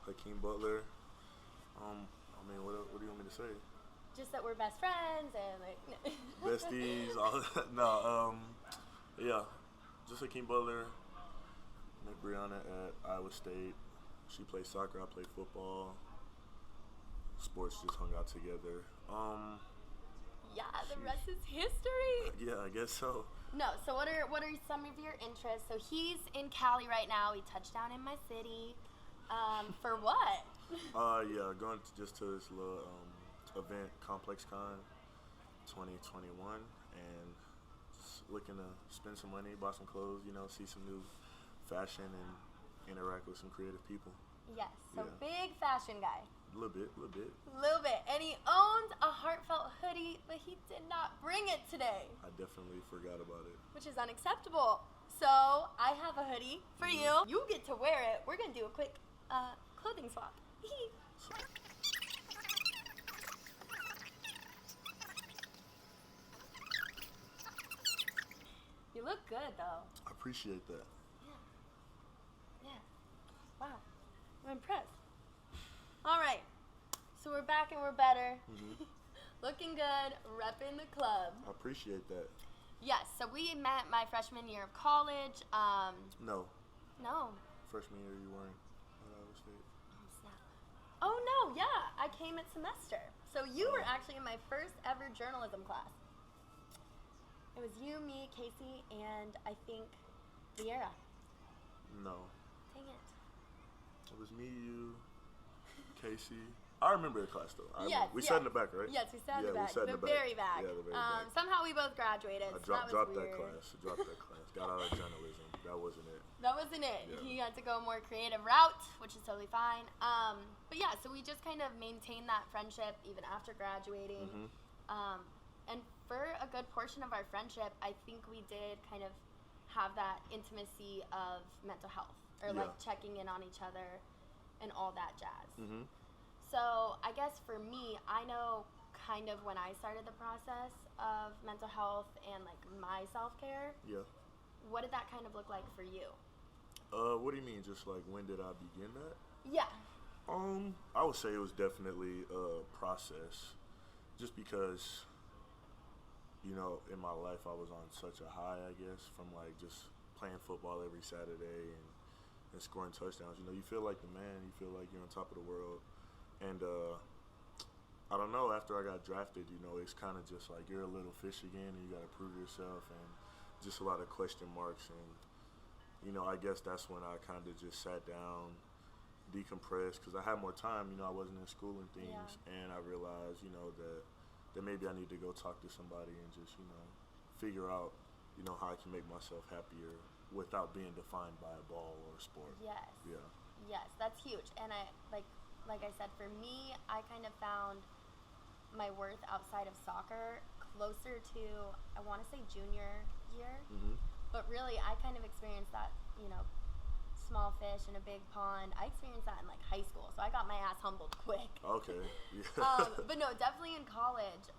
Hakeem Butler. What do you want me to say? Just that we're best friends and like Besties, all that. No, yeah, just Hakeem Butler. Met Brianna at Iowa State. She plays soccer, I play football. Sports just hung out together. Yeah, the rest is history. Yeah, I guess so. No, so what are some of your interests? So he's in Cali right now. He touched down in my city. For what? Yeah, going to this little event, Complex Con 2021, and just looking to spend some money, buy some clothes, see some new fashion and interact with some creative people. Yes, so Yeah. big fashion guy. A little bit. Little bit. And he owns a heartfelt hoodie, but he did not bring it today, I definitely forgot about it. which is unacceptable. So I have a hoodie for you. You get to wear it. We're going to do a quick clothing swap. You look good, though. I appreciate that. Yeah. Wow. I'm impressed. All right. So we're back and we're better. Mm-hmm. Looking good. Repping the club. I appreciate that. Yes. So we met my freshman year of college. No, No. freshman year you weren't at Iowa State. Oh, snap. Oh, no. Yeah. I came at semester. So you were actually in my first ever journalism class. It was you, me, Casey, and I think Vieira. No, Dang it. it was me, you, Casey. I remember the class though. Yes, We yes. sat in the back, right? Yes, we sat in the Yeah, we back. sat in The the back. very back. Yeah, the very back. Somehow we both graduated. I so dropped that that was weird. class. Got out of journalism. That wasn't it. That wasn't it. Yeah. He had to go a more creative route, which is totally fine. But yeah, so we just kind of maintained that friendship even after graduating. Mm-hmm. And for a good portion of our friendship, I think we did kind of have that intimacy of mental health or like Yeah. checking in on each other and all that jazz. Mm-hmm. So I guess for me, I know kind of when I started the process of mental health and like my self-care. Yeah. What did that kind of look like for you? What do you mean? Just like when did I begin that? Yeah. I would say it was definitely a process, just because, in my life I was on such a high, I guess, from like just playing football every Saturday and scoring touchdowns. You feel like the man. You feel like you're on top of the world. And I don't know, after I got drafted, it's kind of just like you're a little fish again and you got to prove yourself and just a lot of question marks. And, I guess that's when I kind of just sat down, decompressed, because I had more time. I wasn't in school and things. Yeah. And I realized, that maybe I need to go talk to somebody and just, figure out, how I can make myself happier without being defined by a ball or a sport. Yes. Yeah. Yes, that's huge. And I like I said, for me, I kind of found my worth outside of soccer closer to, I want to say junior year. Mm-hmm. But really, I kind of experienced that, small fish in a big pond. I experienced that in like high school, so I got my ass humbled quick. Okay. Yeah. But no, definitely in college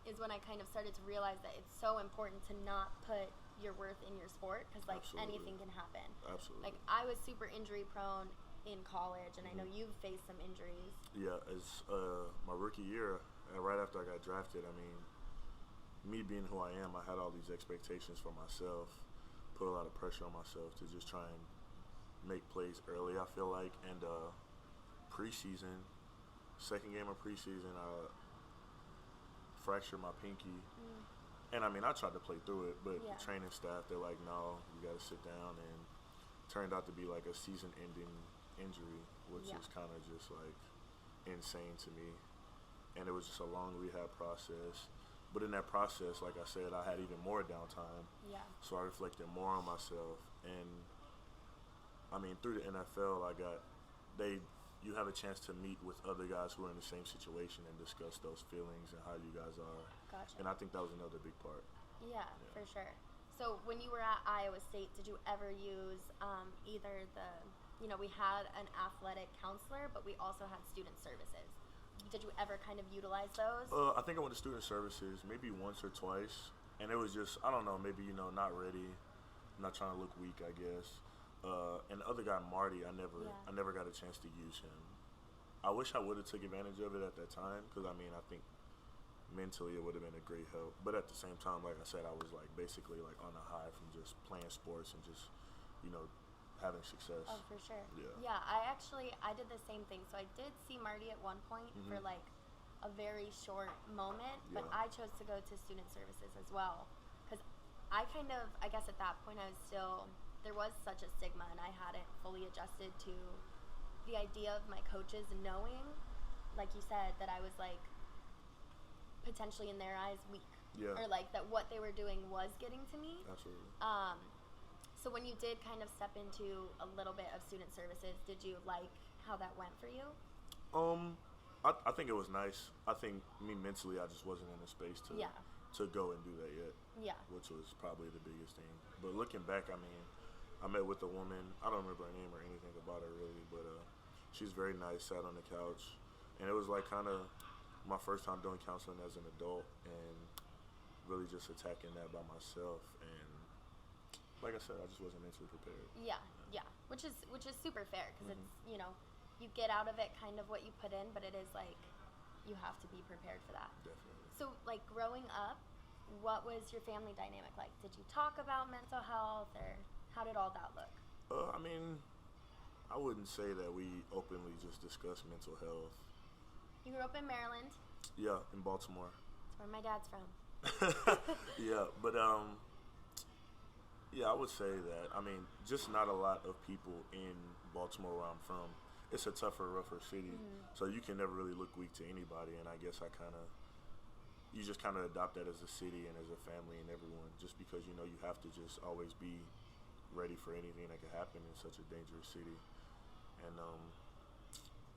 is when I kind of started to realize that it's so important to not put your worth in your sport, because like Absolutely. anything can happen. Absolutely. Like I was super injury prone in college, and I know you've faced some injuries. Yeah, as my rookie year, right after I got drafted, me being who I am, I had all these expectations for myself, put a lot of pressure on myself to just try and make plays early, I feel like. And preseason, second game of preseason, I fractured my pinky. And I tried to play through it, but Yeah. the training staff, they're like, no, you got to sit down. And turned out to be like a season-ending injury, which Yeah. is kind of just like insane to me. And it was just a long rehab process. But in that process, like I said, I had even more downtime. Yeah. So I reflected more on myself. And through the NFL, you have a chance to meet with other guys who are in the same situation and discuss those feelings and how you guys are. Gotcha. And I think that was another big part. Yeah, for sure. So when you were at Iowa State, did you ever use either we had an athletic counselor, but we also had student services. Did you ever kind of utilize those? I think I went to student services maybe once or twice. And it was just, I don't know, maybe, not ready, not trying to look weak, I guess. And the other guy, Marty, I never got a chance to use him. I wish I would have took advantage of it at that time, because I mean, I think mentally it would have been a great help. But at the same time, like I said, I was like basically like on a high from just playing sports and just, you know, having success. Oh, for sure. Yeah. Yeah, I did the same thing. So I did see Marty at one point for like a very short moment, but I chose to go to student services as well, because I guess at that point I was still, there was such a stigma, and I hadn't fully adjusted to the idea of my coaches knowing, like you said, that I was like potentially in their eyes weak, or like that what they were doing was getting to me. Absolutely. So when you did kind of step into a little bit of student services, did you like how that went for you? I think it was nice. I think me mentally, I just wasn't in a space to go and do that yet. Yeah. Which was probably the biggest thing. But looking back, I mean, I met with a woman. I don't remember her name or anything about her really, but she's very nice. Sat on the couch, and it was like kind of my first time doing counseling as an adult, and really just attacking that by myself. And like I said, I just wasn't mentally prepared. Yeah. Which is super fair, because it's, you know, you get out of it kind of what you put in, but it is like you have to be prepared for that. Definitely. So like growing up, what was your family dynamic like? Did you talk about mental health, or how did all that look? I mean, I wouldn't say that we openly just discuss mental health. You grew up in Maryland. Yeah, in Baltimore. That's where my dad's from. Yeah, but yeah, I would say that. I mean, just not a lot of people in Baltimore where I'm from. It's a tougher, rougher city, so you can never really look weak to anybody. And I guess you just kind of adopt that as a city and as a family and everyone, just because, you know, you have to just always be ready for anything that could happen in such a dangerous city. And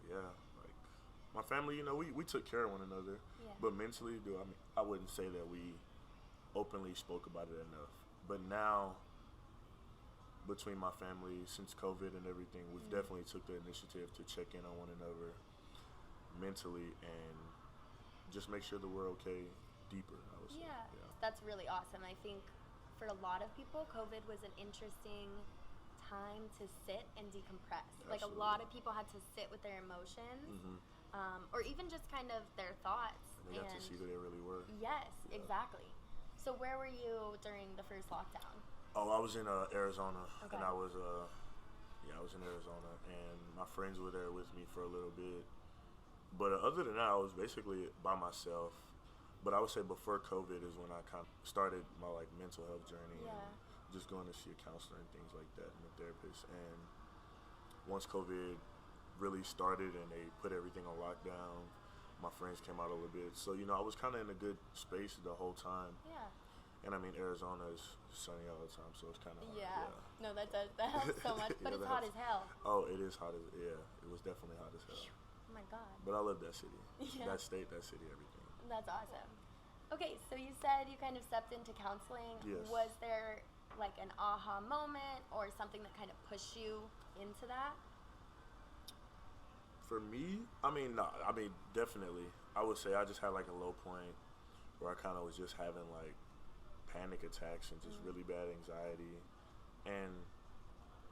yeah, like my family, you know, we took care of one another, but mentally, I wouldn't say that we openly spoke about it enough. But now, between my family, since COVID and everything, we've definitely took the initiative to check in on one another mentally and just make sure that we're okay deeper, I would say. Yeah, that's really awesome. I think for a lot of people, COVID was an interesting time to sit and decompress. Absolutely. Like a lot of people had to sit with their emotions, or even just kind of their thoughts. And they got to see who they really were. Yes, exactly. So where were you during the first lockdown? Oh, I was in Arizona, Okay. and I was in Arizona, and my friends were there with me for a little bit. But other than that, I was basically by myself. But I would say before COVID is when I kind of started my like mental health journey, and just going to see a counselor and things like that, and a therapist. And once COVID really started and they put everything on lockdown, my friends came out a little bit. So, you know, I was kind of in a good space the whole time. Yeah. And I mean, Arizona is sunny all the time, so it's kind of No, that helps so much, but it's hot as hell. Oh, it is hot as it was definitely hot as hell. Oh my God. But I love that city. Yeah. That state, that city, everything. That's awesome. Okay, so you said you kind of stepped into counseling. Yes. Was there like an aha moment or something that kind of pushed you into that? For me, definitely. I would say I just had like a low point where I kind of was just having like panic attacks and just really bad anxiety. And,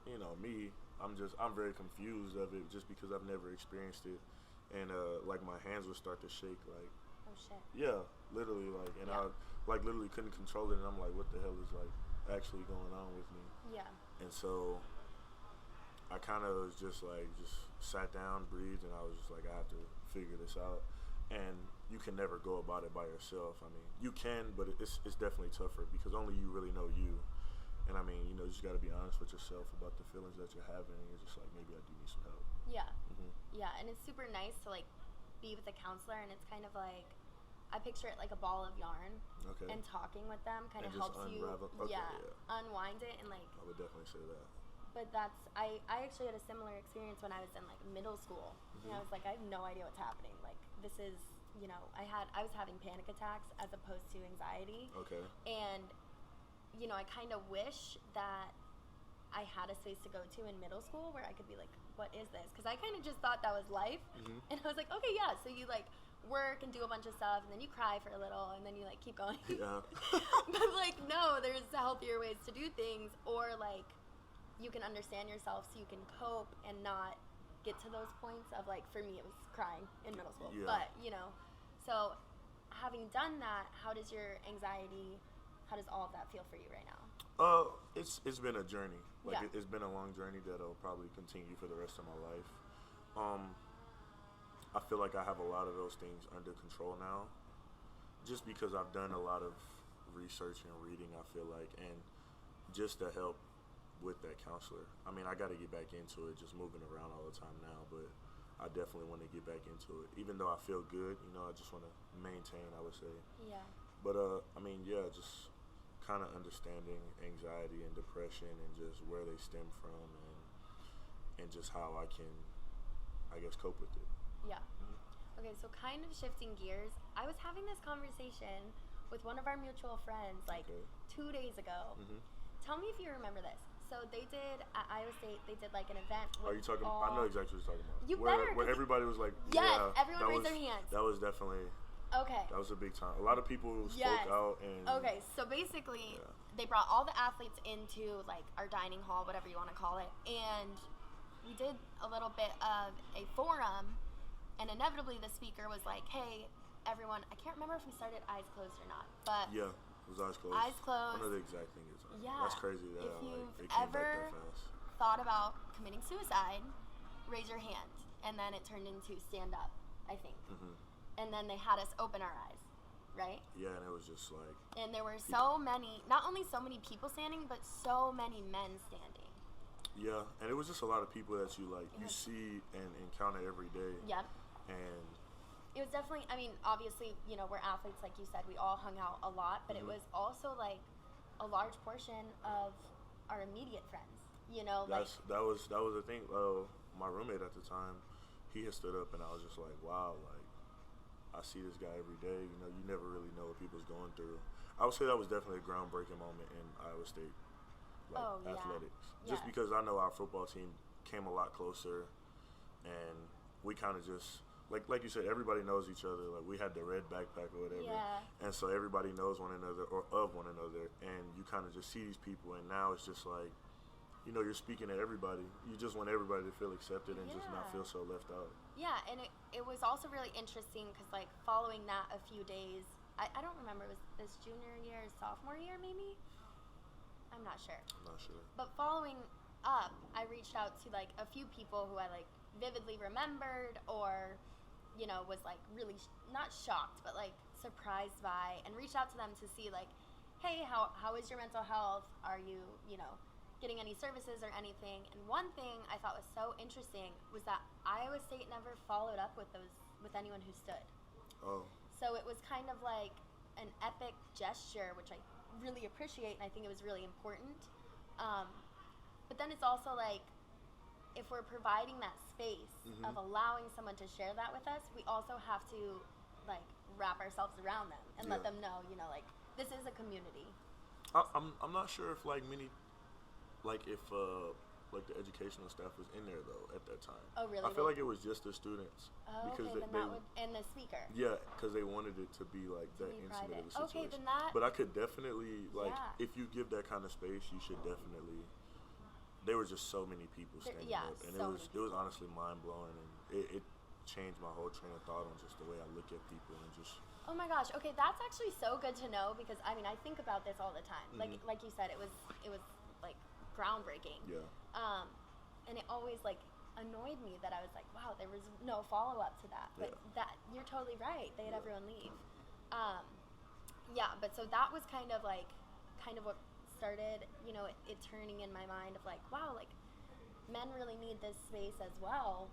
you know, I'm very confused of it just because I've never experienced it. And, like, my hands would start to shake, like. Oh, shit. Yeah, literally, like, and I, like, literally couldn't control it, and I'm like, what the hell is, like, actually going on with me? Yeah. And so I kind of was just sat down, breathed, and I was just like, I have to figure this out. And you can never go about it by yourself. I mean, you can, but it's definitely tougher because only you really know you. And I mean, you know, you just got to be honest with yourself about the feelings that you're having. And you're just like, maybe I do need some help. Yeah. Yeah, and it's super nice to like be with a counselor, and it's kind of like, I picture it like a ball of yarn. Okay. And talking with them kind of helps you unwind it, and like. I would definitely say that. But I actually had a similar experience when I was in like middle school. And I was like, I have no idea what's happening. Like, this is, you know, I was having panic attacks as opposed to anxiety. Okay. And, you know, I kind of wish that I had a space to go to in middle school where I could be like, what is this? Because I kind of just thought that was life. And I was like, okay, yeah. So you like work and do a bunch of stuff, and then you cry for a little, and then you like keep going. Yeah. But like, no, there's healthier ways to do things, or like, you can understand yourself so you can cope and not get to those points of, like, for me it was crying in middle school. Yeah. But, you know, so having done that, how does all of that feel for you right now? It's been a journey. Like, Yeah. it's been a long journey that'll probably continue for the rest of my life. I feel like I have a lot of those things under control now, just because I've done a lot of research and reading, I feel like, and just to help with that counselor. I mean, I got to get back into it, just moving around all the time now, but I definitely want to get back into it. Even though I feel good, you know, I just want to maintain, I would say. Yeah. But, I mean, yeah, just kind of understanding anxiety and depression and just where they stem from and just how I can, I guess, cope with it. Yeah. Okay, so kind of shifting gears, I was having this conversation with one of our mutual friends, like, 2 days ago. Tell me if you remember this. So they did, at Iowa State, they did, like, an event with Are you talking, I know exactly what you're talking about. You where everybody was like, yes, yeah. everyone raised their hands. That was definitely, okay. That was a big time. A lot of people spoke out. And okay, so basically, they brought all the athletes into, like, our dining hall, whatever you want to call it, and we did a little bit of a forum, and inevitably the speaker was like, hey, everyone, I can't remember if we started eyes closed or not, but yeah, it was eyes closed. Eyes closed. I know the exact thing is. Yeah. That's crazy. That if you've it came ever back that fast. thought about committing suicide, raise your hand, and then it turned into stand up, I think. And then they had us open our eyes, right? Yeah, and it was just like. And there were so many, not only so many people standing, but so many men standing. Yeah, and it was just a lot of people that you like, you see and encounter every day. Yep. And it was definitely, I mean, obviously, you know, we're athletes, like you said, we all hung out a lot, but it was also like a large portion of our immediate friends, you know. That was the thing. My roommate at the time, he had stood up, and I was just like, wow, like, I see this guy every day. You know, you never really know what people's going through. I would say that was definitely a groundbreaking moment in Iowa State, like, athletics. Just because I know our football team came a lot closer, and we kind of just, like you said, everybody knows each other. Like, we had the red backpack or whatever. Yeah. And so everybody knows one another or of one another, and you kind of just see these people, and now it's just like, you know, you're speaking to everybody. You just want everybody to feel accepted and just not feel so left out. Yeah, and it was also really interesting because, like, following that a few days, I don't remember, was this junior year, sophomore year maybe? I'm not sure. But following up, I reached out to, like, a few people who I, like, vividly remembered or, you know, was, like, really not shocked, but, like, surprised by, and reached out to them to see, like, hey, how is your mental health? Are you, you know, getting any services or anything? And one thing I thought was so interesting was that Iowa State never followed up with anyone who stood. Oh. So it was kind of like an epic gesture, which I really appreciate, and I think it was really important. But then it's also like, if we're providing that space of allowing someone to share that with us, we also have to, like, wrap ourselves around them and let them know, you know, like, this is a community. I'm not sure if, like, like the educational staff was in there though at that time. Oh, really? I feel like it was just the students. Oh, because okay, then and the speaker. Yeah, because they wanted it to be like that intimate of a situation. Okay, then that. But I could definitely, like, if you give that kind of space, you should definitely. There were just so many people standing up, and it was honestly mind blowing, and it changed my whole train of thought on just the way I look at people and just. Oh my gosh. Okay, that's actually so good to know, because I mean, I think about this all the time. Like you said, it was like groundbreaking. Yeah. And it always, like, annoyed me that I was like, wow, there was no follow up to that. But that, you're totally right. They had everyone leave. But so that was kind of what started, you know, it turning in my mind of like, wow, like, men really need this space as well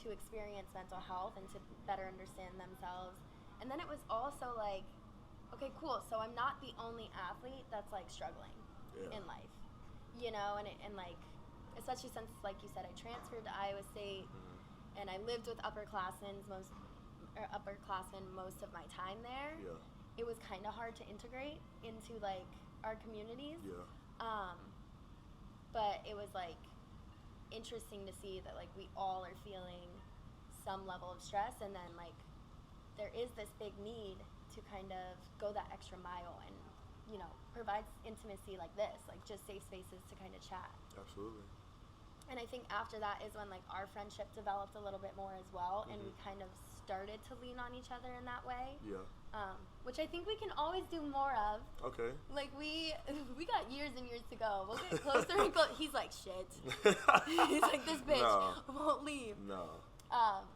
to experience mental health and to better understand themselves. And then it was also like, okay, cool. So I'm not the only athlete that's, like, struggling in life, you know, and like, especially since, like you said, I transferred to Iowa State, and I lived with upperclassmen most of my time there. Yeah. It was kind of hard to integrate into, like, our communities. Yeah. But it was, like, interesting to see that, like, we all are feeling some level of stress, and then, like, there is this big need to kind of go that extra mile and provides intimacy like this, like just safe spaces to kind of chat. Absolutely. And I think after that is when like our friendship developed a little bit more as well, and we kind of started to lean on each other in that way. Yeah. Which I think we can always do more of. Okay. Like we got years and years to go. We'll get closer and closer. He's like, shit. He's like, this bitch won't leave. No.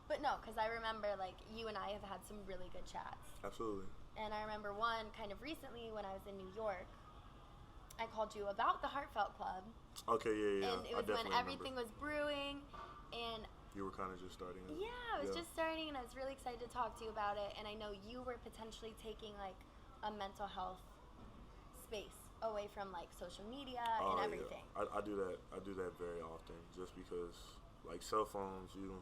But no, because I remember like you and I have had some really good chats. Absolutely. And I remember one kind of recently when I was in New York. I called you about the Heartfelt Club. Okay, yeah. And it was when everything was brewing, and you were kind of just starting it. Yeah, I was just starting, and I was really excited to talk to you about it. And I know you were potentially taking like a mental health space away from like social media and everything. Yeah. I do that. I do that very often, just because like cell phones, you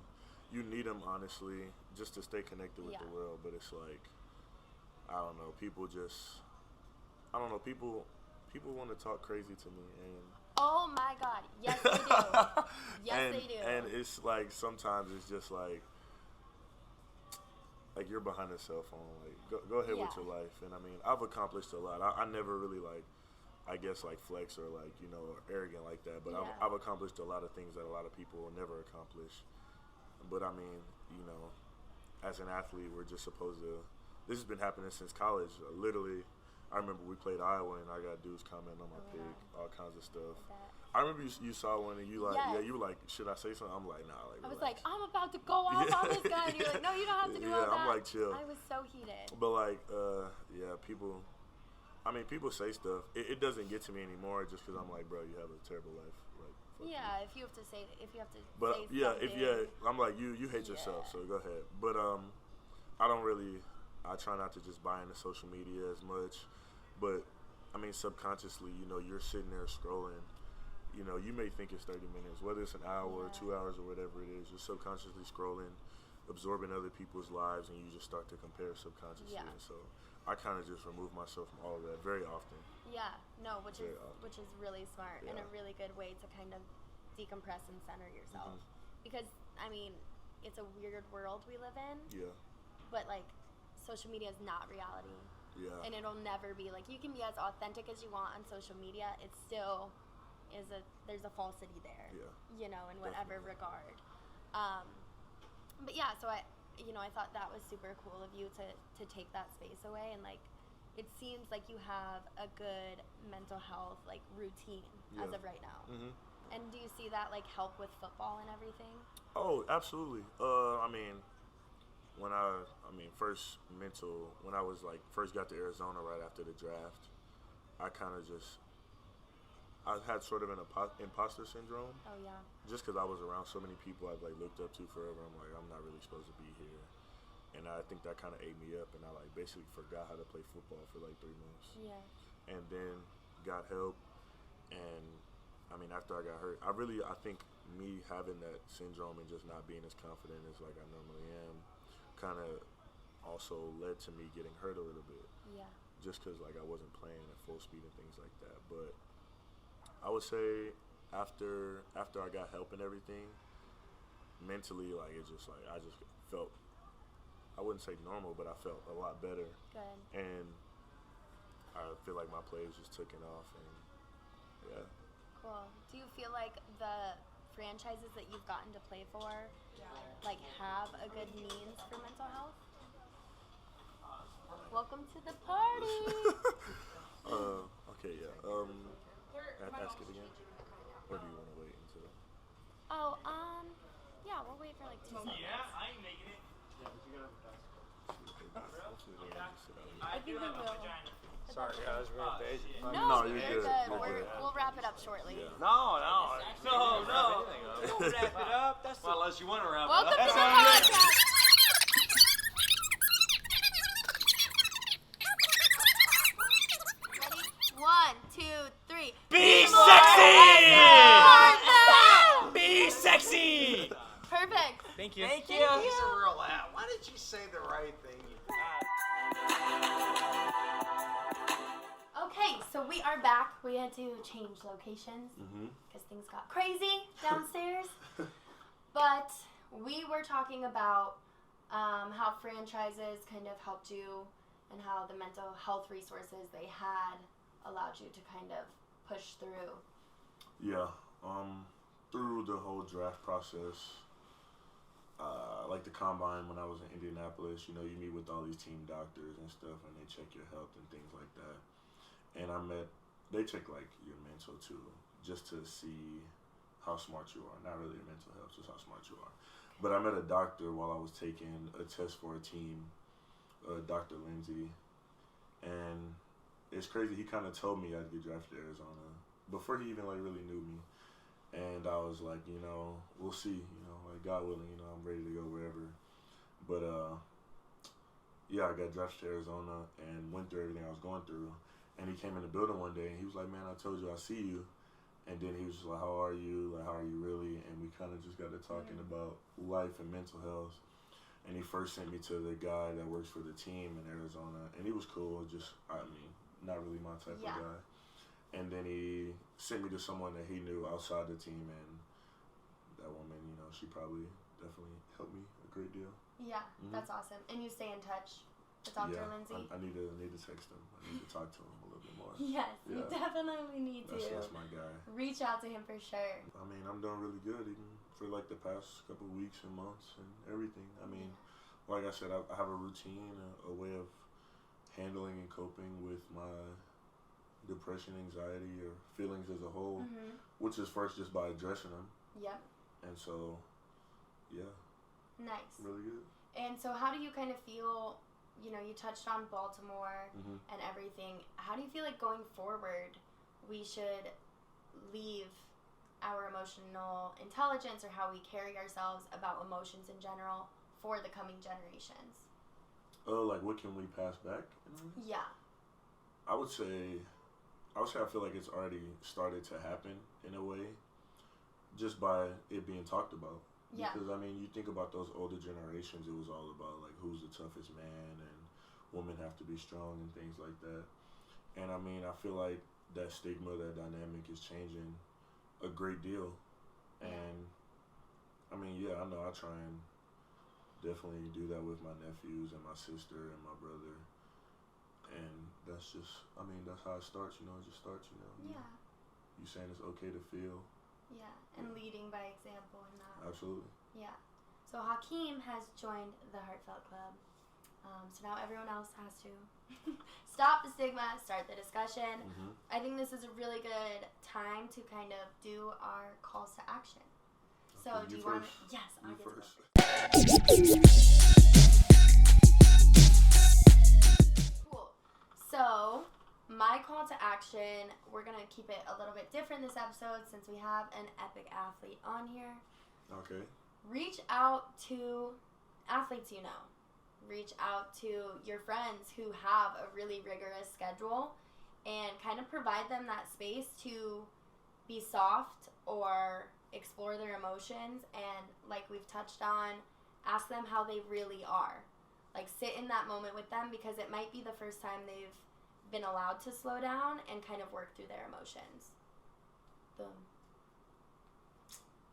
need them honestly just to stay connected with the world. But it's like, I don't know, people want to talk crazy to me, and oh my God, yes they do. Yes, they do. And it's like sometimes it's just like you're behind a cell phone. Like go ahead with your life. And I mean, I've accomplished a lot. I never really flex or or arrogant like that. But I've accomplished a lot of things that a lot of people will never accomplish. But I mean, as an athlete, we're just supposed to. This has been happening since college. Literally. I remember we played Iowa, and I got dudes commenting on my pick, all kinds of stuff. I remember you saw one, and you were like, should I say something? I'm like, nah. Like, I was like, I'm about to go off on this guy, and you're like, no, you don't have to do all that. I'm like, chill. I was so heated. But people say stuff. It doesn't get to me anymore, just because I'm like, bro, you have a terrible life. Like, if you have to say something. I'm like, you hate yourself, so go ahead. But I try not to just buy into social media as much. But, I mean, subconsciously, you're sitting there scrolling. You may think it's 30 minutes, whether it's an hour or 2 hours or whatever it is. You're subconsciously scrolling, absorbing other people's lives, and you just start to compare subconsciously. Yeah. And so I kind of just remove myself from all of that very often. Yeah, no, which is really smart and a really good way to kind of decompress and center yourself. Mm-hmm. Because, I mean, it's a weird world we live in. Yeah. But, like, social media is not reality. Yeah. And it'll never be. Like, you can be as authentic as you want on social media. It still there's a falsity there. Yeah. In whatever regard. But yeah, so I thought that was super cool of you to take that space away. And, like, it seems like you have a good mental health, like, routine as of right now. Mm-hmm. And do you see that, like, help with football and everything? Oh, absolutely. When I first got to Arizona right after the draft, I had sort of an imposter syndrome. Oh yeah. Just because I was around so many people I've looked up to forever, I'm like, I'm not really supposed to be here, and I think that kind of ate me up, and I basically forgot how to play football for 3 months. Yeah. And then got help, and I mean after I got hurt, I think me having that syndrome and just not being as confident as I normally am, kind of also led to me getting hurt a little bit. Yeah. Just because I wasn't playing at full speed and things like that. But I would say after I got help and everything, mentally I just felt, I wouldn't say normal, but I felt a lot better. Good. And I feel like my plays just took it off, and yeah. Cool. Do you feel like the franchises that you've gotten to play for have a good means for mental health? Welcome to the party. Okay, yeah. Ask it again, or do you want to wait until? Yeah, we'll wait for 2 seconds. Yeah, I ain't making it. I think we will. Sorry, guys, we're busy. No, you're good. We'll wrap it up shortly. Yeah. No. Don't wrap it up. Unless you want to wrap it up. Welcome to the podcast. Ready? 1, 2, 3. Be sexy! Be sexy! Perfect. Thank you. Thank you. He's a real ass. Why did you say the right thing? Okay, so we are back. We had to change locations because things got crazy downstairs. But we were talking about how franchises kind of helped you and how the mental health resources they had allowed you to kind of push through? Yeah, through the whole draft process, like the combine when I was in Indianapolis, you meet with all these team doctors and stuff, and they check your health and things like that. And they check like your mental too, just to see how smart you are. Not really your mental health, just how smart you are. But I met a doctor while I was taking a test for a team, Dr. Lindsay, and it's crazy. He kind of told me I'd get drafted to Arizona before he even like really knew me. And I was like, we'll see, like God willing, I'm ready to go wherever. But, yeah, I got drafted to Arizona and went through everything I was going through. And he came in the building one day and he was like, man, I told you I see you. And then he was just like, how are you? Like, how are you really? And we kind of just got to talking about life and mental health. And he first sent me to the guy that works for the team in Arizona. And he was cool, just, not really my type of guy. And then he sent me to someone that he knew outside the team, and that woman, she probably definitely helped me a great deal. Yeah, that's awesome. And you stay in touch with Dr. Lindsay? I need to text him. I need to talk to him a little bit more. Yes, you definitely need to. That's my guy. Reach out to him for sure. I'm doing really good, even for like the past couple of weeks and months and everything. Like I said, I have a routine, a way of handling and coping with my depression, anxiety, or feelings as a whole, which is first just by addressing them. Yep. And so, yeah. Nice. Really good. And so how do you kind of feel, you touched on Baltimore and everything. How do you feel like going forward we should leave our emotional intelligence or how we carry ourselves about emotions in general for the coming generations? Oh, like what can we pass back? Yeah. I would say I feel like it's already started to happen in a way, just by it being talked about. Yeah. Because you think about those older generations, it was all about like who's the toughest man and women have to be strong and things like that. And I feel like that stigma, that dynamic is changing a great deal. And I know I try and definitely do that with my nephews and my sister and my brother. And that's just, that's how it starts, it just starts, Yeah. You saying it's okay to feel. Yeah, and leading by example in that. Absolutely. Yeah. So Hakeem has joined the Heartfelt Club. So now everyone else has to stop the stigma, start the discussion. I think this is a really good time to kind of do our calls to action. So Okay, do you want to? Yes, I You get first. to go. So, my call to action, we're going to keep it a little bit different this episode since we have an epic athlete on here. Okay. Reach out to athletes you know. Reach out to your friends who have a really rigorous schedule and kind of provide them that space to be soft or explore their emotions, and like we've touched on, ask them how they really are. Like, sit in that moment with them because it might be the first time they've been allowed to slow down and kind of work through their emotions. Boom.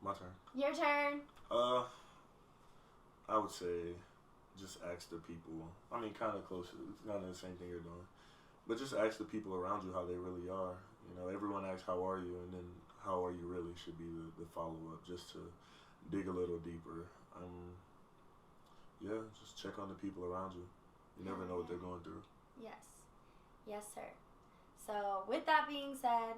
My turn. Your turn. I would say just ask the people. Kind of close. It's not the same thing you're doing. But just ask the people around you how they really are. Everyone asks, how are you? And then, how are you really should be the follow-up, just to dig a little deeper. Just check on the people around you. You never know what they're going through. Yes. Yes, sir. So, with that being said,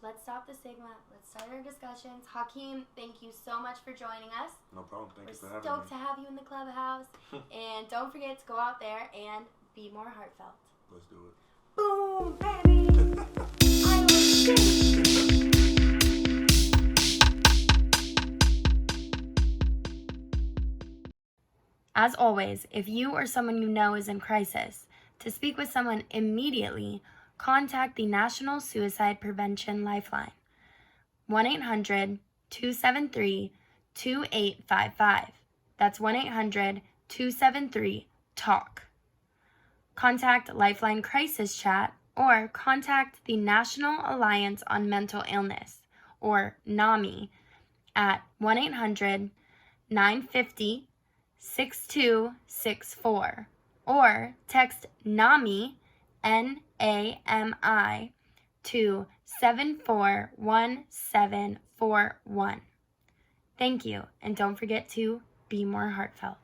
let's stop the stigma. Let's start our discussions. Hakeem, thank you so much for joining us. No problem. Thank you for having We're stoked me. to have you in the clubhouse. And don't forget to go out there and be more heartfelt. Let's do it. Boom, baby! I will sing. As always, if you or someone you know is in crisis, to speak with someone immediately, contact the National Suicide Prevention Lifeline, 1-800-273-2855. That's 1-800-273-TALK. Contact Lifeline Crisis Chat or contact the National Alliance on Mental Illness, or NAMI, at 1-800-950-6264, or text NAMI, NAMI, NAMI to 741741. Thank you, and don't forget to be more heartfelt.